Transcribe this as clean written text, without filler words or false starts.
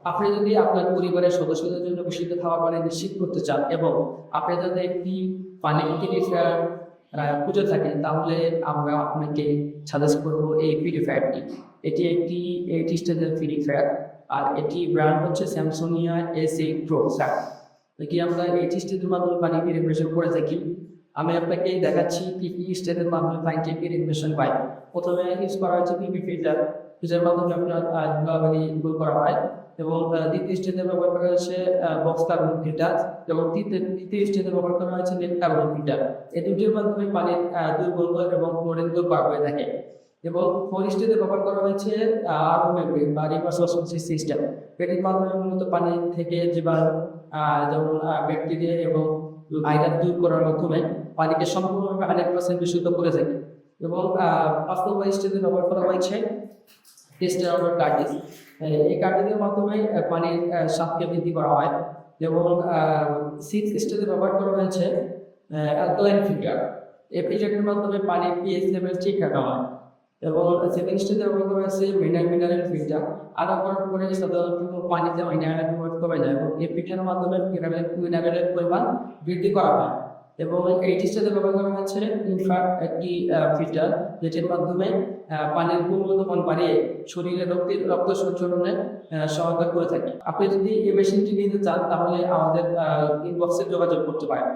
আপনি যদি আপনার পরিবারের সদস্যদের জন্য বিশুদ্ধ খাবার পানি নিশ্চিত করতে চান এবং আপনি যাতে একটি পানি পিউরিফায়ার খুঁজে থাকেন, তাহলে আমরা আপনাকে সাজেস্ট করবো এই পিউরিফায়ারটি। এটি একটি 8 স্টেজের পিউরিফায়ার, আর এটি ব্র্যান্ড হচ্ছে স্যামসোনিয়া S8 Pro স্যার। এটি আমরা 8 স্টেজের মাধ্যমে পানি পিউরিফিকেশন করে থাকি। আমি আপনাকে দেখাচ্ছি কি কি স্টেজের মাধ্যমে পানি পিউরিফিকেশন পাই। প্রথমে ইউজ করা হচ্ছে পিপি ফিল্টার, যেটার মাধ্যমে আপনার ধুলাবালি দূর করা হয়, এবং দ্বিতীয় স্টেজে ব্যবহার করা হচ্ছে বক্স কার্বন ফিল্টার, এবং তৃতীয় স্টেজে ব্যবহার করা হচ্ছে নেট কার্বন ফিল্টার। এই দুটির মাধ্যমে পানির দুর্গন্ধ এবং ক্লোরিন দূর করা হয়ে থাকে। এবং ফোর স্টেজে ব্যবহার করা হয়েছে আরও মেমব্রেন বা রিভার্স অসমোসিস সিস্টেম। এটির মাধ্যমে মূলত পানি থেকে জীবাণু যেমন ব্যাকটেরিয়া এবং ভাইরাস দূর করার মাধ্যমে পানিকে সম্পূর্ণভাবে 100% বিশুদ্ধ করে থাকে। এবং 5 নম্বর স্টেজে ব্যবহার করা হয়েছে টেস্টার অফ কার্টিস। এই কার্টিসের মাধ্যমে পানির স্বাদকে বৃদ্ধি করা হয়। এবং 6 স্টেজে ব্যবহার করা হয়েছে অ্যালকালাইন ফিল্টার। এই ফিল্টারের মাধ্যমে পানির পিএইচ লেভেল ঠিক রাখা হয়। এবং 7 স্টেজে ব্যবহার করা হয়েছে মিনারেল ফিল্টার। আরও করার পরে সাধারণত পানিতে মিনারেল পরিমাণ কমে যায়, এবং এই ফিল্টারের মাধ্যমে মিনারেলের পরিমাণ বৃদ্ধি করা হয়। এবং 8 স্টেজে ব্যবহার করা হচ্ছে ইনফ্রাট একটি ফিল্টার, যেটির মাধ্যমে পানির গুণগত মান বাড়িয়ে শরীরে রক্ত সঞ্চালনে সহায়তা করে থাকে। আপনি যদি এই মেশিনটি নিতে চান, তাহলে আমাদের ইনবক্সে যোগাযোগ করতে পারেন।